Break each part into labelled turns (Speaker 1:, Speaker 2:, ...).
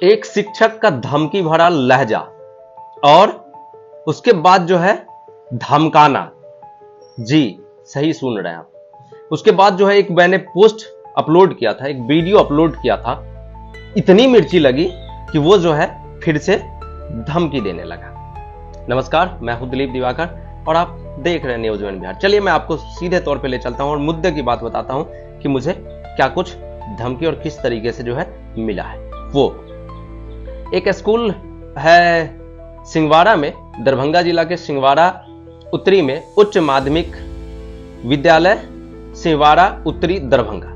Speaker 1: एक शिक्षक का धमकी भरा लहजा और उसके बाद जो है धमकाना। जी सही सुन रहे हैं आप। उसके बाद जो है एक मैंने पोस्ट अपलोड किया था, एक वीडियो अपलोड किया था, इतनी मिर्ची लगी कि वो जो है फिर से धमकी देने लगा। नमस्कार, मैं हूं दिलीप दिवाकर और आप देख रहे हैं न्यूज़ वन बिहार। चलिए मैं आपको सीधे तौर पे ले चलता हूं और मुद्दे की बात बताता हूं कि मुझे क्या कुछ धमकी और किस तरीके से जो है मिला है। वो एक स्कूल है सिंहवाड़ा में, दरभंगा जिला के सिंहवाड़ा उत्तरी में, उच्च माध्यमिक विद्यालय सिंहवाड़ा उत्तरी दरभंगा,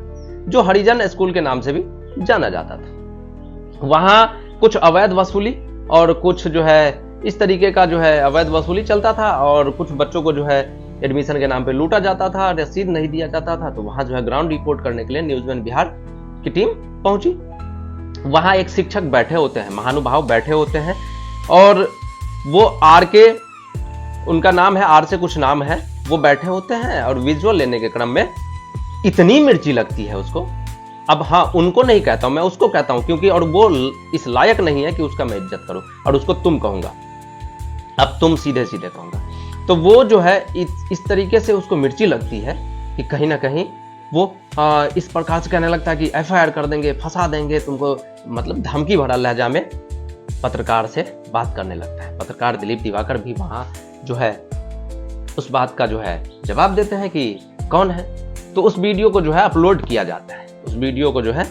Speaker 1: जो हरिजन स्कूल के नाम से भी जाना जाता था। वहां कुछ अवैध वसूली और कुछ जो है इस तरीके का जो है अवैध वसूली चलता था और कुछ बच्चों को जो है एडमिशन के नाम पे लूटा जाता था, रसीद नहीं दिया जाता था। तो वहां जो है ग्राउंड रिपोर्ट करने के लिए न्यूज़ वन बिहार की टीम पहुंची। वहां एक शिक्षक बैठे होते हैं, महानुभाव बैठे होते हैं और वो आर के, उनका नाम है, आर से कुछ नाम है, वो बैठे होते हैं और विजुअल लेने के क्रम में इतनी मिर्ची लगती है उसको। अब हाँ, उनको नहीं कहता हूं, मैं उसको कहता हूं, क्योंकि और वो इस लायक नहीं है कि उसका मैं इज्जत करूं और उसको तुम कहूंगा। अब तुम सीधे सीधे कहूंगा। तो वो जो है इस तरीके से उसको मिर्ची लगती है कि कहीं ना कहीं वो इस प्रकार से कहने लगता है कि एफआईआर कर देंगे, फंसा देंगे तुमको, मतलब धमकी भरा लहजा में पत्रकार से बात करने लगता है। पत्रकार दिलीप दिवाकर भी वहां जो है उस बात का जो है जवाब देते हैं कि कौन है। तो उस वीडियो को जो है अपलोड किया जाता है, उस वीडियो को जो है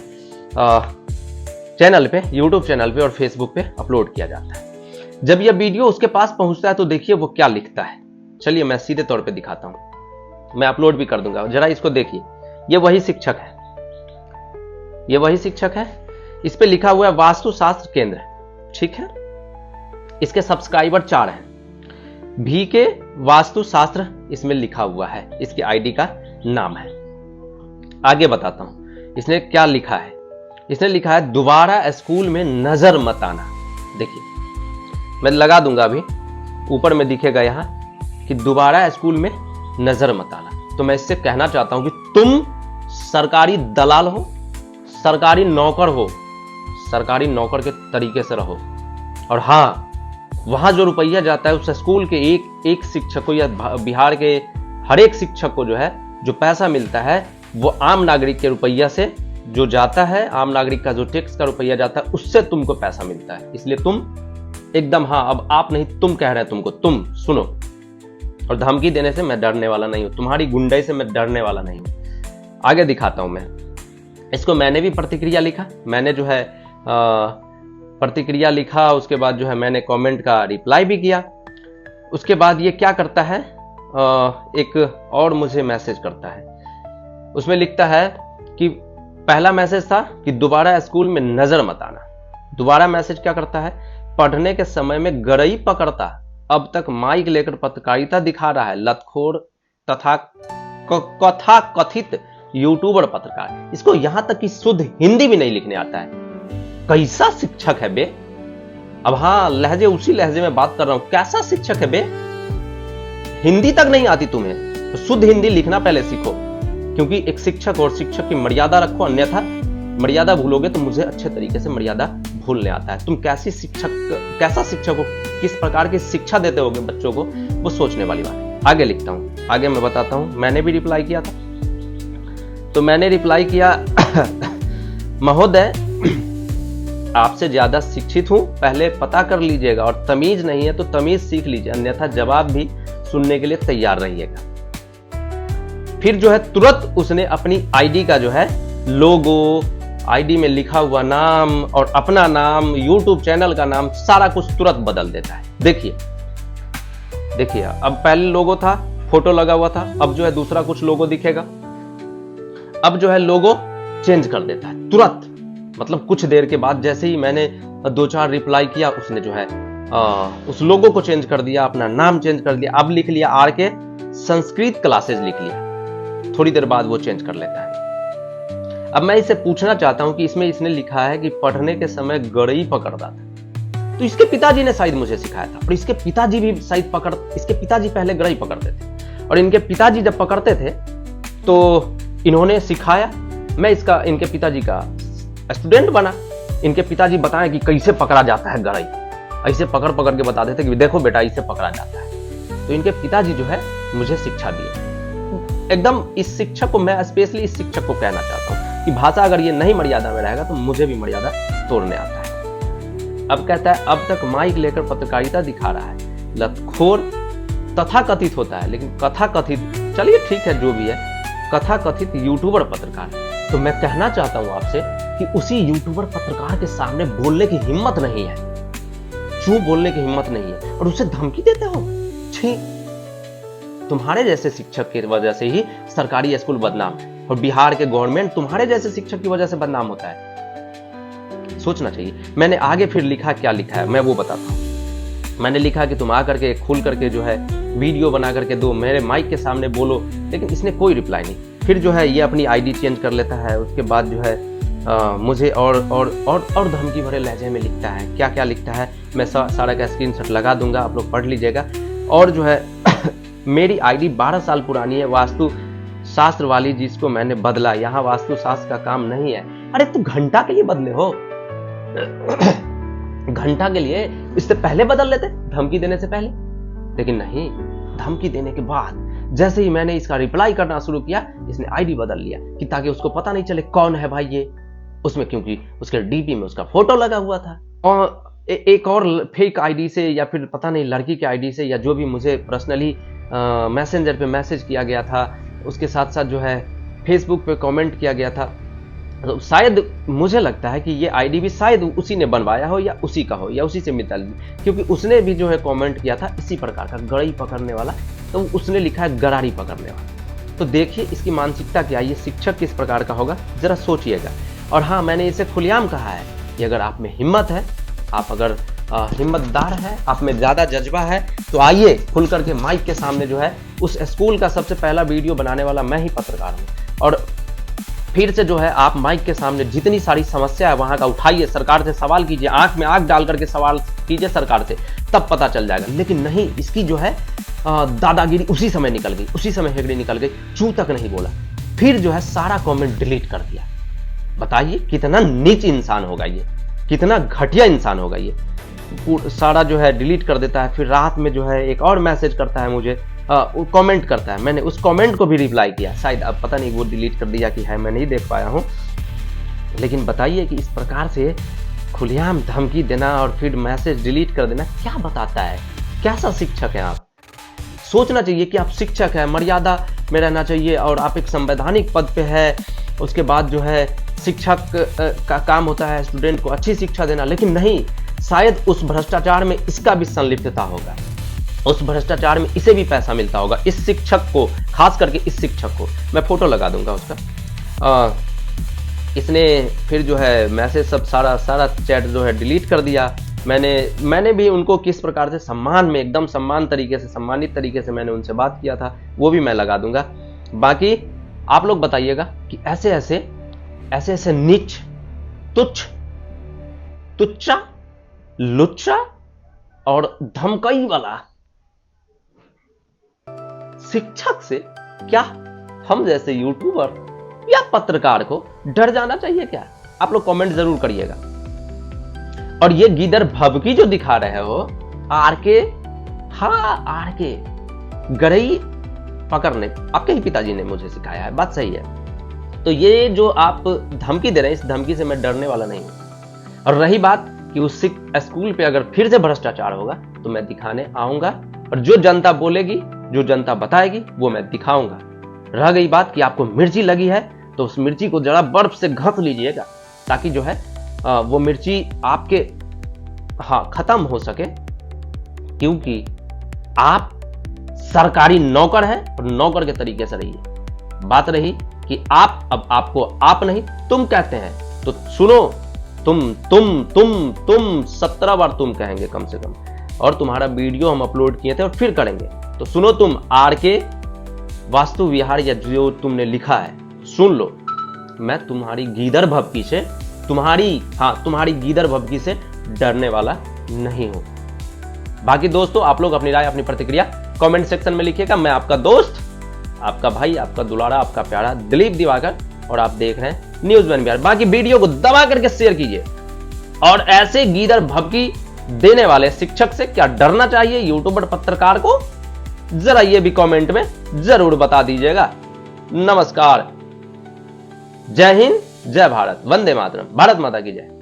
Speaker 1: चैनल पे, यूट्यूब चैनल पे और फेसबुक पे अपलोड किया जाता है। जब यह वीडियो उसके पास पहुंचता है तो देखिए वो क्या लिखता है। चलिए मैं सीधे तौर पे दिखाता हूं, मैं अपलोड भी कर दूंगा, जरा इसको देखिए। ये वही शिक्षक है, ये वही शिक्षक है। इस पे लिखा हुआ है वास्तु शास्त्र केंद्र, ठीक है। इसके सब्सक्राइबर 4 हैं। भी के वास्तु शास्त्र इसमें लिखा हुआ है, इसके आईडी का नाम है। आगे बताता हूं इसने क्या लिखा है। इसने लिखा है दोबारा स्कूल में नजर मत आना। देखिए मैं लगा दूंगा, अभी ऊपर में दिखेगा यहां कि दोबारा स्कूल में नजर मत आना। तो मैं इससे कहना चाहता हूं कि तुम सरकारी दलाल हो, सरकारी नौकर हो, सरकारी नौकर के तरीके से रहो। और हां, वहां जो रुपया जाता है उस स्कूल के एक शिक्षक को या बिहार के हर एक शिक्षक को जो है जो पैसा मिलता है वो आम नागरिक के रुपया से जो जाता है, आम नागरिक का जो टैक्स का रुपया जाता है उससे तुमको पैसा मिलता है। इसलिए तुम एकदम, हाँ अब आप नहीं, तुम कह रहे हैं तुमको, तुम सुनो। और धमकी देने से मैं डरने वाला नहीं हूं, तुम्हारी गुंडाई से मैं डरने वाला नहीं हूं। आगे दिखाता हूं मैं इसको। मैंने भी प्रतिक्रिया लिखा, मैंने जो है प्रतिक्रिया लिखा, उसके बाद जो है मैंने कमेंट का रिप्लाई भी किया। उसके बाद ये क्या करता है, एक और मुझे मैसेज करता है। उसमें लिखता है कि पहला मैसेज था कि दोबारा स्कूल में नजर मत आना। दोबारा मैसेज क्या करता है, पढ़ने के समय में गरई पकड़ता, अब तक माइक लेकर पत्रकारिता दिखा रहा है, लतखोर तथा कथा कथित यूट्यूबर पत्रकार। इसको यहां तक कि शुद्ध हिंदी भी नहीं लिखने आता है। कैसा शिक्षक है बे। अब हाँ, लहजे उसी लहजे में बात कर रहा हूं। कैसा शिक्षक है बे, हिंदी तक नहीं आती तुम्हें तो शुद्ध हिंदी लिखना पहले सीखो। क्योंकि एक शिक्षक और शिक्षक की मर्यादा रखो, अन्यथा मर्यादा भूलोगे तो मुझे अच्छे तरीके से मर्यादा भूलने आता है। तुम कैसा शिक्षक हो, किस प्रकार की शिक्षा देते होगे बच्चों को, वो सोचने वाली बात है। आगे लिखता हूं, आगे मैं बताता हूं। मैंने भी रिप्लाई किया था, तो मैंने रिप्लाई किया महोदय आपसे ज्यादा शिक्षित हूं, पहले पता कर लीजिएगा और तमीज नहीं है तो तमीज सीख लीजिए, अन्यथा जवाब भी सुनने के लिए तैयार रहिएगा। फिर जो है तुरंत उसने अपनी आईडी का जो है लोगो, आईडी में लिखा हुआ नाम और अपना नाम, यूट्यूब चैनल का नाम, सारा कुछ तुरंत बदल देता है। देखिए देखिए, अब पहले लोगो था, फोटो लगा हुआ था, अब जो है दूसरा कुछ लोगो दिखेगा। अब जो है लोगो चेंज कर देता है तुरंत। मतलब कुछ देर के बाद जैसे ही मैंने 2-4 रिप्लाई किया, उसने जो है उस लोगो को चेंज कर दिया, अपना नाम चेंज कर दिया। अब लिख लिया आर के संस्कृत क्लासेस लिख लिया। थोड़ी देर बाद वो चेंज कर लेता है। अब मैं इसे पूछना चाहता हूं कि इसमें इसने लिखा है कि पढ़ने के समय गरई पकड़ता था, तो इसके पिताजी ने शायद मुझे सिखाया था और इसके पिताजी भी शायद इसके पिताजी पहले गरई पकड़ते थे और इनके पिताजी जब पकड़ते थे तो इन्होंने सिखाया। मैं इनके पिताजी का स्टूडेंट बना इनके पिताजी बताएं कि कैसे पकड़ा जाता है गरई, ऐसे पकड़ पकड़ के बता देते कि देखो बेटा इसे पकड़ा जाता है। तो इनके पिताजी जो है मुझे शिक्षा दिए। एकदम इस शिक्षक को मैं स्पेशली इस शिक्षक को कहना चाहता हूं कि भाषा अगर ये नहीं मर्यादा में रहेगा तो मुझे भी मर्यादा तोड़ने आता है। अब कहता है अब तक माइक लेकर पत्रकारिता दिखा रहा है, लतखोर तथा कथित होता है, लेकिन कथा कथित, चलिए ठीक है जो भी है, कथा कथित यूट्यूबर पत्रकार। तो मैं कहना चाहता हूं आपसे कि उसी यूट्यूबर पत्रकार के सामने बोलने की हिम्मत नहीं है, क्यों बोलने की हिम्मत नहीं है, और उसे धमकी देते हो। छी, तुम्हारे जैसे शिक्षक की वजह से ही सरकारी स्कूल बदनाम है, और बिहार के गवर्नमेंट तुम्हारे जैसे शिक्षक की वजह से बदनाम होता है। सोचना चाहिए। मैंने आगे फिर लिखा, क्या लिखा है मैं वो बताता हूं। मैंने लिखा कि तुम आकर के खुल करके जो है वीडियो बना करके दो, मेरे माइक के सामने बोलो, लेकिन इसने कोई रिप्लाई नहीं। फिर जो है ये अपनी आईडी चेंज कर लेता है, उसके बाद जो है मुझे और धमकी भरे लहजे में लिखता है। क्या क्या लिखता है मैं सारा का स्क्रीनशॉट लगा दूंगा, आप लोग पढ़ लीजिएगा। और जो है मेरी आईडी 12 साल पुरानी है, वास्तु शास्त्र वाली जिसको मैंने बदला, यहाँ वास्तु शास्त्र का काम नहीं है। अरे तू घंटा के लिए बदले हो, घंटा के लिए, इससे पहले बदल लेते धमकी देने से पहले, लेकिन नहीं, धमकी देने के बाद जैसे ही मैंने इसका रिप्लाई करना शुरू किया, इसने आईडी बदल लिया कि ताकि उसको पता नहीं चले कौन है भाई ये उसमें, क्योंकि उसके डीपी में उसका फोटो लगा हुआ था। और एक और फेक आईडी से या फिर पता नहीं लड़की के आईडी से या जो भी मुझे पर्सनली मैसेंजर पे मैसेज किया गया था, उसके साथ साथ जो है फेसबुक पे कमेंट किया गया था। तो शायद मुझे लगता है कि ये आईडी भी शायद उसी ने बनवाया हो या उसी का हो या उसी से मिलता, क्योंकि उसने भी जो है कमेंट किया था इसी प्रकार का, गड़ई पकड़ने वाला, तो उसने लिखा है गरारी पकड़ने वाला। तो देखिए इसकी मानसिकता क्या है, ये शिक्षक किस प्रकार का होगा, जरा सोचिएगा। और हाँ, मैंने इसे खुलेआम कहा है कि अगर आप में हिम्मत है, आप अगर हिम्मतदार है, आप में ज्यादा जज्बा है, तो आइए खुल करके माइक के सामने जो है उस स्कूल का सबसे पहला वीडियो बनाने वाला मैं ही पत्रकार हूँ। और फिर से जो है आप माइक के सामने जितनी सारी समस्या है वहां का उठाइए, सरकार से सवाल कीजिए, आंख में आंख डाल करके सवाल कीजिए सरकार से, तब पता चल जाएगा। लेकिन नहीं, इसकी जो है दादागिरी उसी समय निकल गई, उसी समय हेगड़ी निकल गई, चू तक नहीं बोला, फिर जो है सारा कमेंट डिलीट कर दिया। बताइए कितना नीच इंसान होगा ये, कितना घटिया इंसान होगा ये, सारा जो है डिलीट कर देता है। फिर रात में जो है एक और मैसेज करता है मुझे, कमेंट करता है, मैंने उस कमेंट को भी रिप्लाई किया, शायद अब पता नहीं वो डिलीट कर दिया कि है, मैं नहीं देख पाया हूं। लेकिन बताइए कि इस प्रकार से खुलेआम धमकी देना और फिर मैसेज डिलीट कर देना क्या बताता है, कैसा शिक्षक है आप। सोचना चाहिए कि आप शिक्षक है, मर्यादा में रहना चाहिए, और आप एक संवैधानिक पद पे है। उसके बाद जो है शिक्षक का काम होता है स्टूडेंट को अच्छी शिक्षा देना, लेकिन नहीं, शायद उस भ्रष्टाचार में इसका भी संलिप्तता होगा, उस भ्रष्टाचार में इसे भी पैसा मिलता होगा। इस शिक्षक को, खास करके इस शिक्षक को, मैं फोटो लगा दूंगा उसका। इसने फिर जो है मैसेज सब सारा चैट जो है डिलीट कर दिया। मैंने भी उनको किस प्रकार से सम्मान में, एकदम सम्मानित तरीके से मैंने उनसे बात किया था, वो भी मैं लगा दूंगा। बाकी आप लोग बताइएगा कि ऐसे नीच, तुच्चा, लुच्चा और धमकाई वाला शिक्षक से क्या हम जैसे यूट्यूबर या पत्रकार को डर जाना चाहिए क्या? आप लोग कमेंट जरूर करिएगा। और ये गीदर भबकी जो दिखा रहे हो, आरके, हाँ आरके, गरई पकड़ने आपके ही पिताजी ने मुझे सिखाया है, बात सही है। तो ये जो आप धमकी दे रहे हैं, इस धमकी से मैं डरने वाला नहीं हूं। और रही बात कि उस स्कूल पे अगर फिर से भ्रष्टाचार होगा तो मैं दिखाने आऊंगा, और जो जनता बोलेगी, जो जनता बताएगी, वो मैं दिखाऊंगा। रह गई बात कि आपको मिर्ची लगी है, तो उस मिर्ची को जरा बर्फ से घस लीजिएगा, ताकि जो है वो मिर्ची आपके खत्म हो सके, क्योंकि आप सरकारी नौकर हैं और नौकर के तरीके से रहिए। बात रही कि आप, अब आपको आप नहीं तुम कहते हैं, तो सुनो, तुम 17 बार तुम कहेंगे कम से कम, और तुम्हारा वीडियो हम अपलोड किए थे और फिर करेंगे। तो सुनो, तुम आरके वास्तु विहार या जो तुमने लिखा है, सुन लो, मैं तुम्हारी गीदर भभकी से, तुम्हारी गीदर भभकी से डरने वाला नहीं हूं। बाकी दोस्तों, आप लोग अपनी राय, अपनी प्रतिक्रिया कमेंट सेक्शन में लिखिएगा। मैं आपका दोस्त, आपका भाई, आपका दुलारा, आपका प्यारा दिलीप दिवाकर, और आप देख रहे हैं न्यूज़ वन बिहार। बाकी वीडियो को दबा करके शेयर कीजिए, और ऐसे गीदड़ भभकी देने वाले शिक्षक से क्या डरना चाहिए यूट्यूबर पत्रकार को? जरा ये भी कमेंट में जरूर बता दीजिएगा। नमस्कार, जय हिंद, जय भारत, वंदे मातरम, भारत माता की जय।